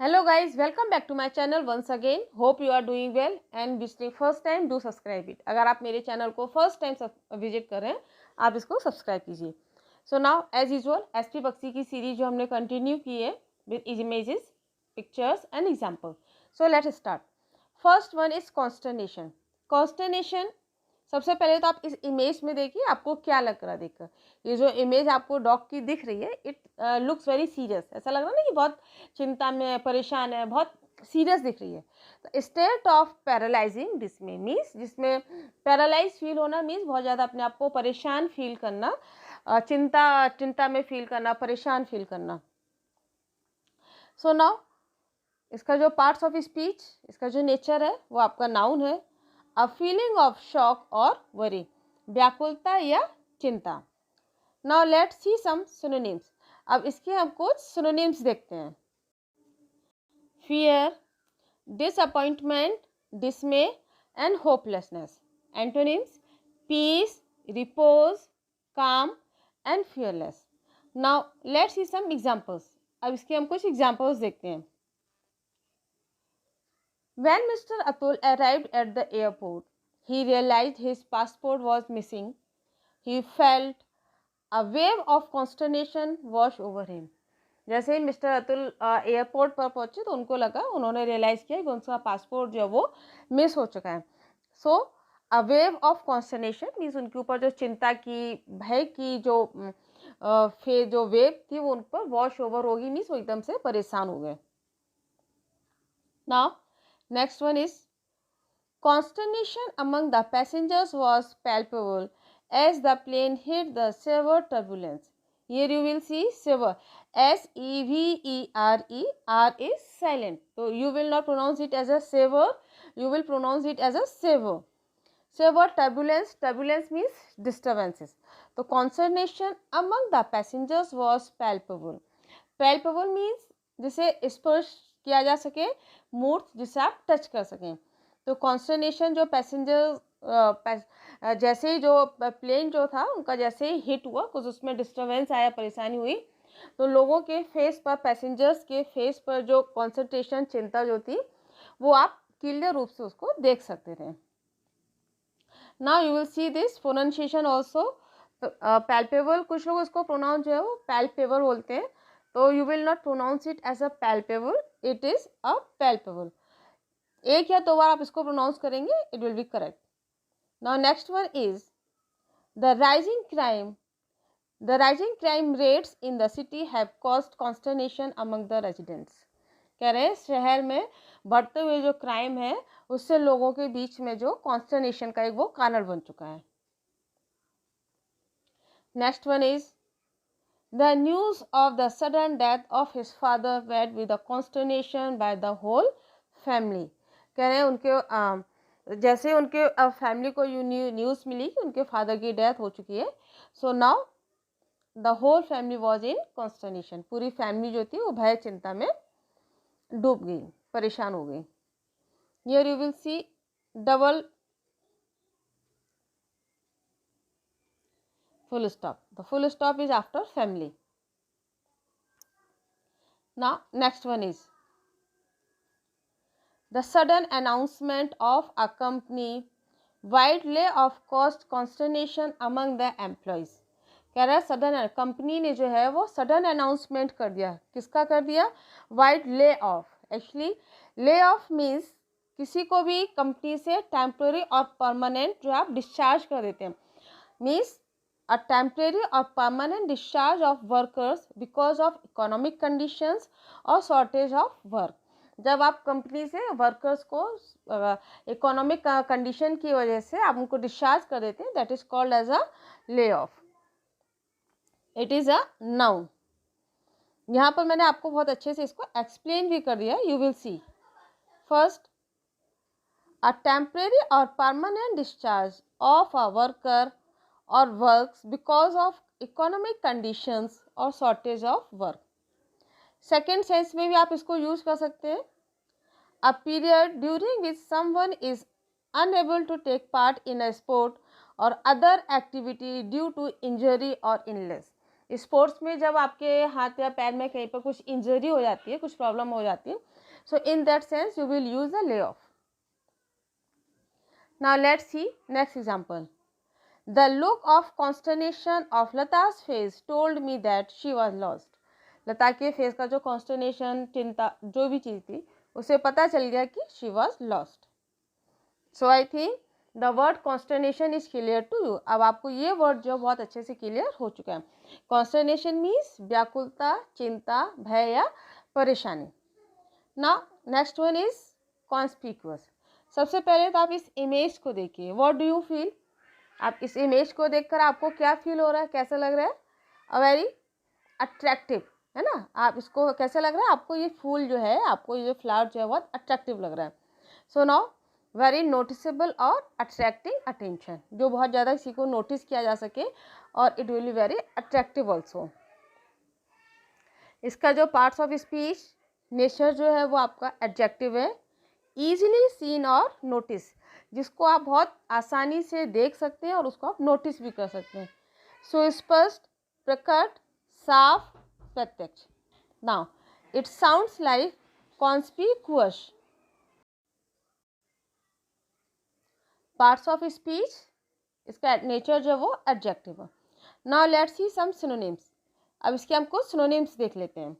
Hello guys, welcome back to my channel once again. Hope you are doing well and visiting first time do subscribe it. अगर आप मेरे channel को first time visit कर रहे हैं आप इसको सब्सक्राइब कीजिए. So now as usual SP Bakshi की सीरीज जो हमने कंटिन्यू की है with images pictures and example. So let start. First one is consternation. Consternation सबसे पहले तो आप इस इमेज में देखिए आपको क्या लग रहा है देखकर. ये जो इमेज आपको डॉग की दिख रही है इट लुक्स वेरी सीरियस. ऐसा लग रहा है ना कि बहुत चिंता में है, परेशान है, बहुत सीरियस दिख रही है. तो स्टेट ऑफ पैरालाइजिंग डिसमे मीन्स जिसमें पैरालाइज फील होना मीन्स बहुत ज़्यादा अपने आप को परेशान फील करना, चिंता में फील करना, परेशान फील करना. सो नाउ इसका जो पार्ट्स ऑफ स्पीच, इसका जो नेचर है वो आपका नाउन है. अ फीलिंग ऑफ शॉक और वरी, व्याकुलता या चिंता. Now let's see some synonyms. अब इसके हम कुछ सिनोनिम्स देखते हैं. Fear, disappointment, dismay and hopelessness. Antonyms peace, repose, calm and fearless. Now let's see some examples. अब इसके हम कुछ एग्जांपल्स देखते हैं. When Mr. Atul arrived at the airport, he realized his passport was missing. He felt a wave of consternation wash over him. जैसे ही mister Atul airport पर पहुंचे तो उनको लगा, उन्होंने रियलाइज़ किया कि उनका पासपोर्ट जो है वो मिस हो चुका है. सो अ वेव ऑफ कॉन्स्टर्नेशन मीन्स उनके ऊपर जो चिंता की, भय की जो वेव थी वो उन पर वॉश ओवर होगी मीन्स वो एकदम से परेशान हो गए. Now next one is consternation among the passengers was palpable as the plane hit the severe turbulence. Here you will see severe, S-E-V-E-R-E, R is silent. So you will not pronounce it as a severe, you will pronounce it as a severe. Severe turbulence, turbulence means disturbances. So consternation among the passengers was palpable. Palpable means जिसे स्पर्श किया जा सके, मूर्त जिसे आप touch कर सकें. तो कॉन्स्टर्नेशन जो पैसेंजर जैसे ही जो प्लेन जो था उनका जैसे ही हिट हुआ कुछ उसमें डिस्टर्बेंस आया, परेशानी हुई तो लोगों के फेस पर, पैसेंजर्स के फेस पर जो कॉन्संट्रेशन, चिंता जो थी वो आप क्लियर रूप से उसको देख सकते थे. Now you will see this pronunciation also. Palpable, कुछ लोग उसको प्रोनाउंस जो है वो पैल्पेबल बोलते हैं. तो you will not pronounce it as a palpable, it is a palpable. एक या दो बार आप इसको प्रोनाउंस करेंगे it will be correct. Now next one is the rising crime. The rising crime rates in the city have caused consternation among the residents. कह रहे हैं शहर में बढ़ते हुए जो क्राइम है उससे लोगों के बीच में जो कॉन्स्टर्नेशन का एक वो कारण बन चुका है. Next one is The news of the sudden death of his father met with the consternation by the whole family. कह रहे हैं उनके जैसे उनके फैमिली को न्यूज़ मिली कि उनके फादर की डेथ हो चुकी है. So now the whole family was in consternation. पूरी फैमिली जो थी वो भय चिंता में डूब गई, परेशान हो गई. Here you will see double full stop. The full stop is after family. Now next one is the sudden announcement of a company wide layoff caused consternation among the employees. कह रहा है सडन कंपनी ने जो है वो sudden announcement कर दिया. किसका कर दिया? Wide lay off. Actually lay off means किसी को भी कंपनी से टेम्प्रेरी और परमानेंट जो आप डिस्चार्ज कर देते हैं. Means a temporary or permanent discharge of workers because of economic conditions or shortage of work. जब आप कंपनी से वर्कर्स को इकोनॉमिक कंडीशन की वजह से आप उनको डिस्चार्ज कर देते हैं, that is called as a lay off. It is a noun. यहाँ पर मैंने आपको बहुत अच्छे से इसको एक्सप्लेन भी कर दिया. You will see. First, a temporary और permanent discharge of a worker or works because of economic conditions or shortage of work. Second sense में भी आप इसको यूज कर सकते हैं. A period during which someone is unable to take part in a sport or other activity due to injury or illness. Sports में जब आपके हाथ या पैर में कहीं पर कुछ इंजरी हो जाती है, कुछ प्रॉब्लम हो जाती है, so in that sense you will use the lay off. Now let's see next example. The look of consternation of Lata's face told me that she was lost. लता के फेस का जो कॉन्स्टर्नेशन, चिंता, जो भी चीज़ थी, उसे पता चल गया कि she was lost. So I think the word consternation is clear to you. अब आपको ये वर्ड जो बहुत अच्छे से क्लियर हो चुका है. Consternation means व्याकुलता, चिंता, भय या परेशानी. Now next one is conspicuous. सबसे पहले तो आप इस इमेज को देखिए. What do you feel? आप इस इमेज को देखकर आपको क्या फील हो रहा है, कैसा लग रहा है? अ वेरी अट्रैक्टिव, है ना. आप इसको कैसा लग रहा है आपको? ये फूल जो है, आपको ये फ्लावर जो है बहुत अट्रैक्टिव लग रहा है. सो नाउ वेरी नोटिसेबल और अट्रैक्टिंग अटेंशन, जो बहुत ज़्यादा किसी को नोटिस किया जा सके और it will be very attractive also. इसका जो पार्ट्स ऑफ स्पीच, नेचर जो है वो आपका एडजेक्टिव है. ईजिली सीन और नोटिस, जिसको आप बहुत आसानी से देख सकते हैं और उसको आप नोटिस भी कर सकते हैं. सुस्पष्ट, प्रकट, साफ, प्रत्यक्ष. Now it sounds like conspicuous. Parts of speech, इसका नेचर जो वो एडजेक्टिव है. Now let's see some synonyms. अब इसके हमको सिनोनिम्स देख लेते हैं.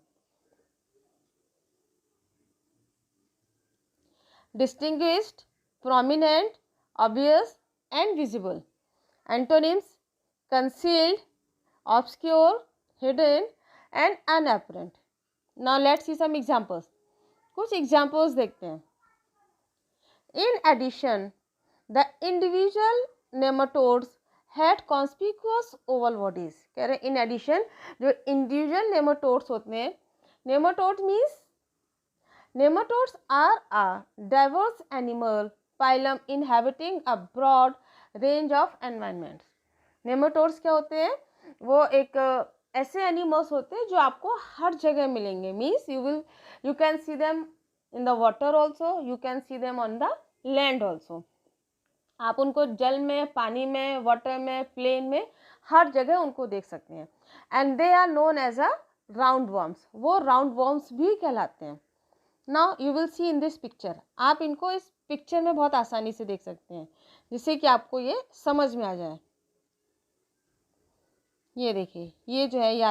Distinguished, prominent, obvious and visible. Antonyms: concealed, obscure, hidden and unapparent. Now let's see some examples. कुछ examples देखते हैं. In addition, the individual nematodes had conspicuous oval bodies. कह रहे हैं in addition, जो individual nematodes होते हैं, nematodes means nematodes are a diverse animal phylum inhabiting a broad range of environments. Nematodes क्या होते हैं? वो एक ऐसे एनिमल्स होते हैं जो आपको हर जगह मिलेंगे. Means you can see them in the water also, you can see them on the land also. आप उनको जल में, पानी में, वाटर में, प्लेन में, हर जगह उनको देख सकते हैं. And they are known as a round worms. वो राउंड वर्म्स भी कहलाते हैं. Now you will see in this picture. आप इनको इस पिक्चर में बहुत आसानी से देख सकते हैं, जिससे कि आपको ये समझ में आ जाए. ये देखिए, ये जो है ये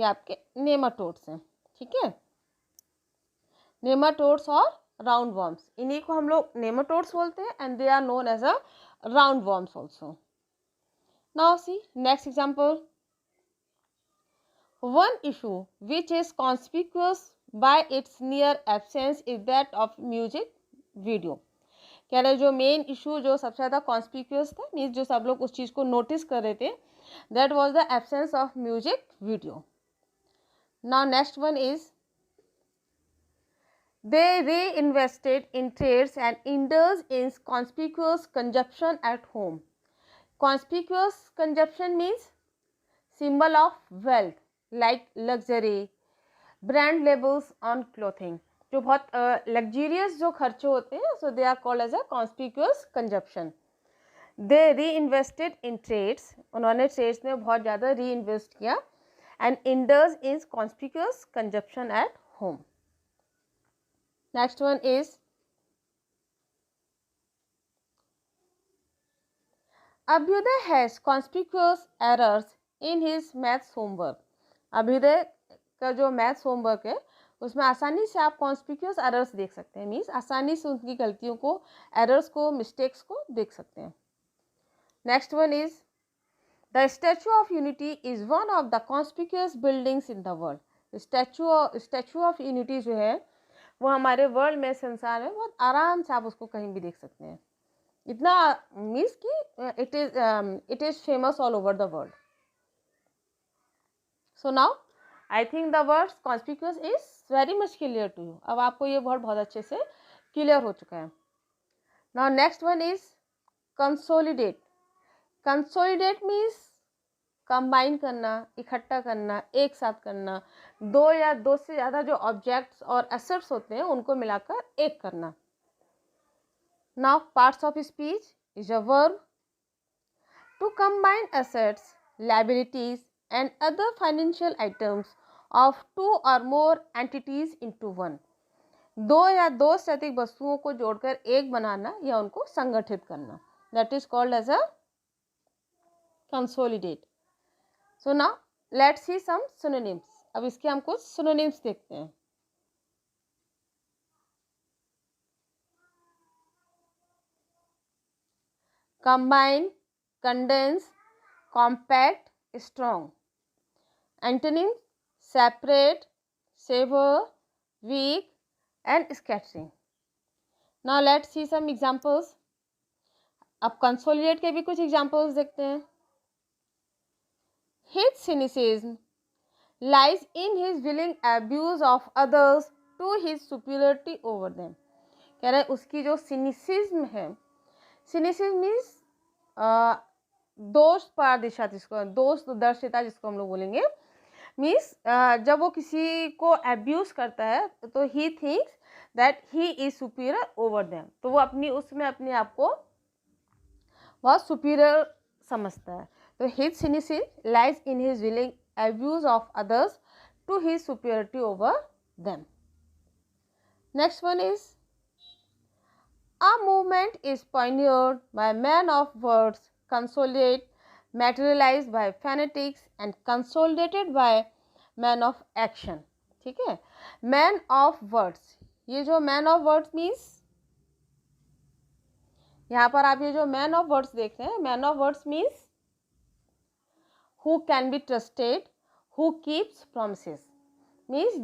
आपके नेमाटोड्स हैं. ठीक है, नेमाटोड्स और राउंड वर्म्स, इन्हीं को हम लोग नेमाटोड्स बोलते हैं. And they are known as a round worms also. Now see next example. One issue which is conspicuous by its near absence is that of music video. कह रहे जो मेन इशू जो सबसे ज़्यादा कॉन्स्पिक्यूअस था, means जो सब लोग उस चीज़ को नोटिस कर रहे थे, that was the absence of music video. Now next one is they reinvested in trades and indulge in conspicuous consumption at home. Conspicuous consumption means symbol of wealth like luxury, brand labels on clothing. जो बहुत luxurious जो खर्चे होते हैं, so they are called as a conspicuous consumption. They reinvested in trades, उन्होंने trades में बहुत ज़्यादा री इन्वेस्ट किया. And indulge in conspicuous consumption at home. Next one is Abhyudaya has conspicuous errors in his maths homework. Abhyudaya का जो maths homework है उसमें आसानी से आप कॉन्स्पिक्यूअस एरर्स देख सकते हैं. मीन्स आसानी से उनकी गलतियों को, एरर्स को, मिस्टेक्स को देख सकते हैं. Next one is the statue of unity is one of the conspicuous buildings in the world. Statue of unity जो है वो हमारे वर्ल्ड में, संसार में बहुत आराम से आप उसको कहीं भी देख सकते हैं. इतना मीन्स कि it is famous all over the world. So now I think the word conspicuous is very much clear to you. अब आपको ये वर्ड बहुत अच्छे से क्लियर हो चुका है. Now next one is consolidate. Consolidate means combine करना, इकट्ठा करना, एक साथ करना. दो या दो से ज़्यादा जो ऑब्जेक्ट्स और एसेट्स होते हैं उनको मिलाकर एक करना. Now parts of speech is a verb. To combine assets, liabilities and other financial items of two or more entities into one. दो या दो से अधिक वस्तुओं को जोड़कर एक बनाना या उनको संगठित करना, that is called as a consolidate. So now let's see some synonyms. अब इसके हम कुछ synonyms देखते हैं. Combine, condense, compact, strong. Antonyms: separate, sever, weak, and scattering. Now let's see some examples. अब consolidate के भी कुछ examples देखते हैं. His cynicism lies in his willing abuse of others to his superiority over them. कह रहे हैं उसकी जो cynicism है, cynicism means दोष पारदिशा, जिसको दोष दर्शिता जिसको हम लोग बोलेंगे, मीन्स जब वो किसी को अब्यूज करता है तो he thinks that he is superior over them, तो वो उसमें अपने आप को बहुत सुपीरियर समझता है. तो his cynicism lies in his willing abuse of others to his superiority over them. Next one is a movement is pioneered by men of words, consolidate, materialized by fanatics and consolidated by men of action. ठीक है, man of words, ये जो man of words means, यहाँ पर आप ये जो man of words देख रहे हैं, man of words means who can be trusted, who keeps promises, means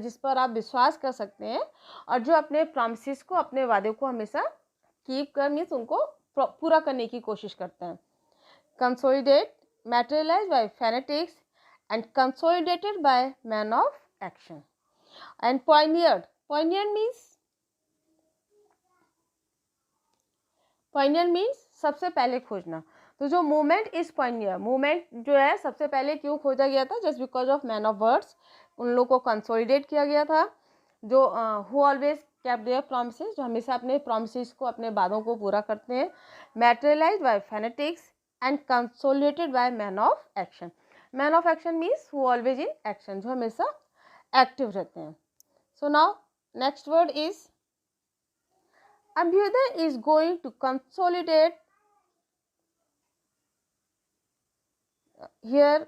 जिस पर आप विश्वास कर सकते हैं और जो अपने प्रॉमिसेस को, अपने वादे को हमेशा कीप कर, मीन्स उनको पूरा करने की कोशिश करते हैं. Consolidate, materialise by fanatics and consolidated by man of action. And pioneered, pioneered means सबसे पहले खोजना. तो जो मूवमेंट इज पॉइनियर, मूवमेंट जो है सबसे पहले क्यों खोजा गया था? Just because of man of words, उन लोगों को कंसोलिडेट किया गया था, जो who always kept their promises, जो हमेशा अपने प्रॉमिसेस को, अपने वादों को पूरा करते हैं. Materialised by fanatics and consolidated by man of action. Man of action means who always in action, जो हमेशा एक्टिव रहते हैं. So now next word is abhyudaya is going to consolidate. Here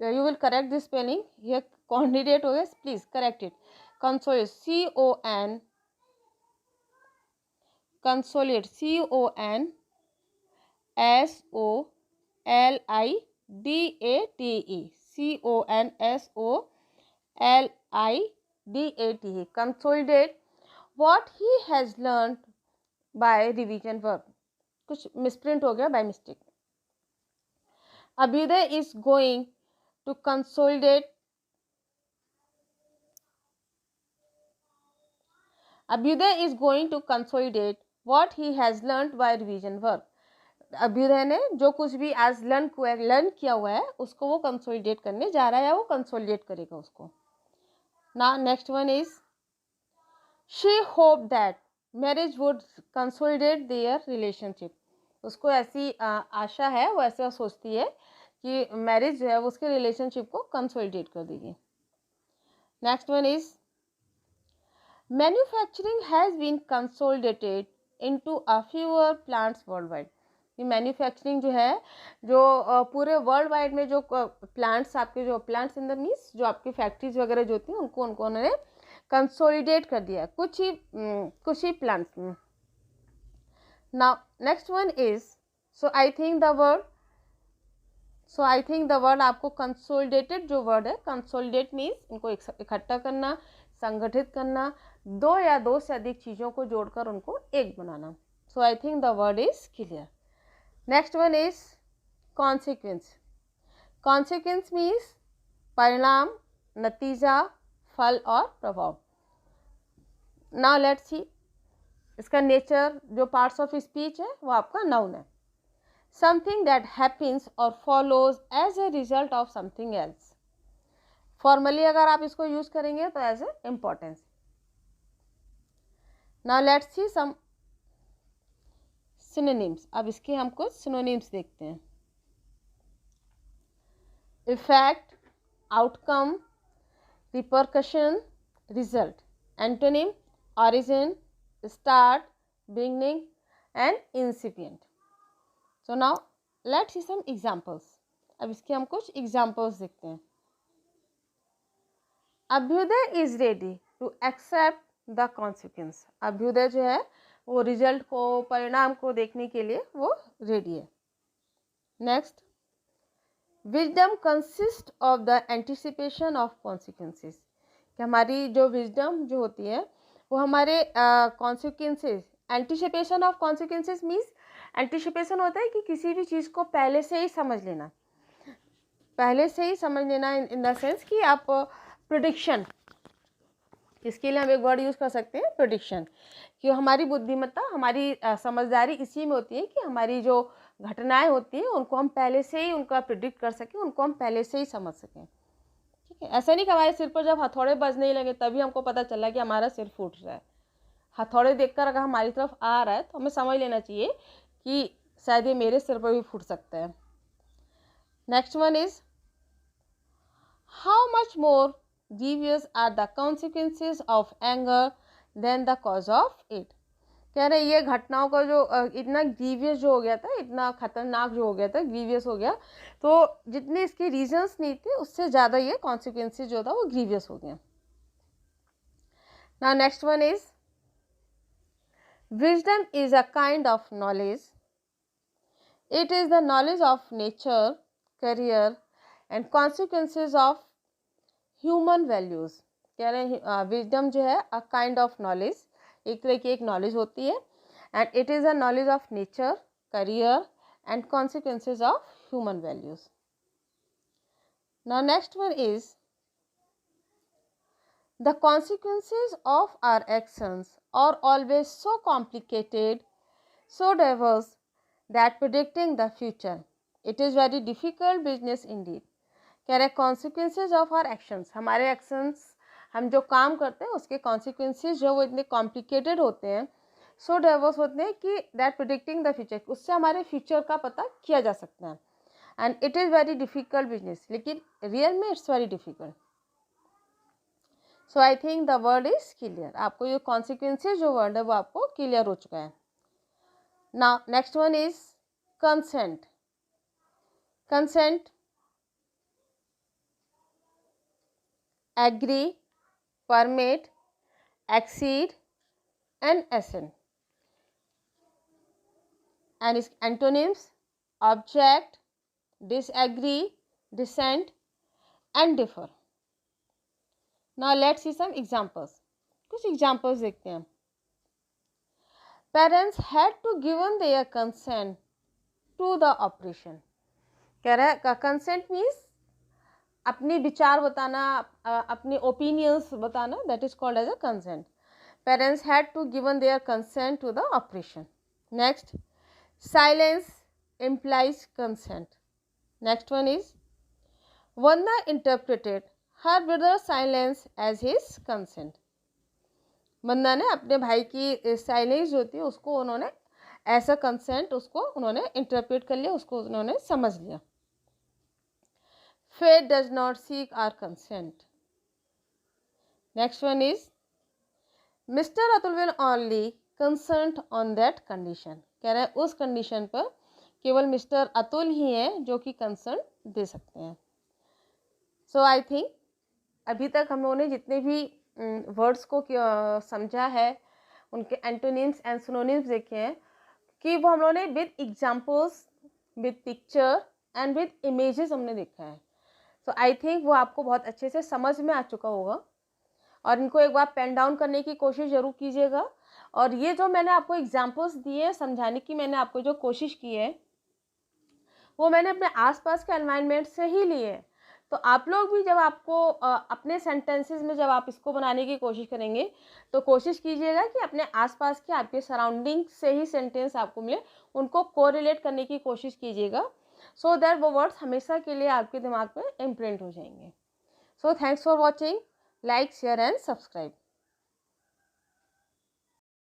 you will correct this spelling. Here consolidate हो गया, please correct it. Consolidate, consolidate, consolidate, consolidate what he has learned by revision work. कुछ misprint हो गया by mistake. Abhyuday is going to consolidate. Abhyuday is going to consolidate what he has learned by revision work. Abhyuday ने जो कुछ भी आज learn किया हुआ है उसको वो कंसोलिडेट करने जा रहा है, या वो कंसोलिडेट करेगा उसको. Now next one is she hoped that marriage would consolidate their relationship. उसको ऐसी आशा है, वो ऐसा सोचती है कि मैरिज जो है वो उसके रिलेशनशिप को कंसोलिडेट कर देगी. Next one is manufacturing has been consolidated into a fewer plants world wide. ये मैन्युफैक्चरिंग जो है, जो पूरे वर्ल्ड वाइड में जो प्लांट्स, आपके जो प्लांट्स इन द मीन्स जो आपकी फैक्ट्रीज वगैरह जो होती हैं उनको उन्होंने कंसोलिडेट कर दिया, कुछ ही प्लांट्स में. Now next one is so I think the word आपको कंसोलिडेटेड जो वर्ड है, कंसोलिडेट मीन्स इनको इकट्ठा करना, संगठित करना, दो या दो से अधिक चीज़ों को जोड़कर उनको एक बनाना. So I think the word is clear. Next one is consequence. Consequence means परिणाम, नतीजा, फल और प्रभाव. नाउ लेट्स सी इसका नेचर. जो पार्ट्स ऑफ स्पीच है वो आपका नाउन है. Something that happens or follows as a result of something else. Formally अगर आप इसको यूज करेंगे तो as a importance. Now let's see some synonyms. अब इसके हम कुछ सिनोनिम्स देखते हैं. effect, outcome, repercussion, result. Antonym, origin, start, beginning and incipient. So now let's see some examples. अब इसके हम कुछ examples देखते हैं. Abhyuday is ready to accept the consequence. Abhyuday जो है वो रिजल्ट को, परिणाम को देखने के लिए वो रेडी है. Next, wisdom consist of the anticipation of consequences. कि हमारी जो विजडम जो होती है वो हमारे consequences, anticipation of consequences means, anticipation होता है कि किसी भी चीज़ को पहले से ही समझ लेना, पहले से ही समझ लेना इन द सेंस कि आप प्रेडिक्शन, इसके लिए हम एक वर्ड यूज़ कर सकते हैं प्रेडिक्शन, कि हमारी बुद्धिमत्ता, हमारी समझदारी इसी में होती है कि हमारी जो घटनाएं होती हैं उनको हम पहले से ही उनका प्रिडिक्ट कर सकें, उनको हम पहले से ही समझ सकें. ठीक है, ऐसा नहीं कि हमारे सिर पर जब हथौड़े बजने लगे तभी हमको पता चला कि हमारा सिर फूट रहा है. हथौड़े देखकर अगर हमारी तरफ आ रहा है तो हमें समझ लेना चाहिए कि शायद ये मेरे सिर पर भी फूट सकता है. Next one is, how much more grievous are the consequences of anger than the cause of it. कह रहे ये घटनाओं का जो इतना ग्रीवियस जो हो गया था, इतना खतरनाक जो हो गया था, ग्रीवियस हो गया, तो जितने इसके रीजंस नहीं थे उससे ज़्यादा ये कॉन्सिक्वेंसेस जो था वो ग्रीवियस हो गया. Now next one is, wisdom is a kind of knowledge. It is the knowledge of nature, career and consequences of human values. कह रहे हैं विजडम जो है अ काइंड ऑफ नॉलेज, एक तरह की एक नॉलेज होती है, and it is a knowledge of nature, career and consequences of human values. Now next one is, the consequences of our actions are always so complicated, so diverse that predicting the future it is very difficult business indeed. कह रहे consequences of our actions, हमारे actions, हम जो काम करते हैं उसके consequences जो वो इतने कॉम्प्लिकेटेड होते हैं, सो डाइवर्स होते हैं कि दैट प्रेडिक्टिंग द फ्यूचर, उससे हमारे फ्यूचर का पता किया जा सकता है. And it is very difficult business, लेकिन रियल में it's very difficult. So I think the word is clear. आपको ये कॉन्सिक्वेंसेज जो वर्ड है वो आपको क्लियर हो चुका है. Now next one is consent. Consent, agree, permit, accede and assent. And its antonyms, object, disagree, dissent and differ. Now let's see some examples. कुछ examples देखते हैं. Parents had to given their consent to the operation. कह रहा है consent means अपने विचार बताना, अपने ओपिनियंस बताना, that is called as a consent. Parents had to given their consent to the operation. Next, silence implies consent. Next one is, Vanda interpreted her brother's silence as his consent. वंदा ने अपने भाई की silence जो थी उसको उन्होंने as a consent, उसको उन्होंने इंटरप्रेट कर लिया, उसको उन्होंने समझ लिया. Fate does not seek our consent. Next one is, Mr. Atul will only consent on that condition. कह रहे हैं उस कंडीशन पर केवल मिस्टर अतुल ही हैं जो कि कंसर्न दे सकते हैं. सो आई थिंक अभी तक हम लोगों ने जितने भी वर्ड्स को समझा है, उनके एंटोनिम्स एंड सिनोनिम्स देखे हैं, कि वो हम लोगों ने with examples, with picture and with images हमने देखा है. तो आई थिंक वो आपको बहुत अच्छे से समझ में आ चुका होगा, और इनको एक बार पेन डाउन करने की कोशिश ज़रूर कीजिएगा. और ये जो मैंने आपको एग्जांपल्स दिए समझाने की, मैंने आपको जो कोशिश की है वो मैंने अपने आसपास के एनवायरनमेंट से ही लिए. तो आप लोग भी जब आपको अपने सेंटेंसेस में जब आप इसको बनाने की कोशिश करेंगे तो कोशिश कीजिएगा कि अपने आसपास के, आपके सराउंडिंग से ही सेंटेंस आपको मिले, उनको कोरिलेट करने की कोशिश कीजिएगा, सो दैट वो वर्ड्स हमेशा के लिए आपके दिमाग में इम्प्रिंट हो जाएंगे. So thanks for watching. Like, share and subscribe.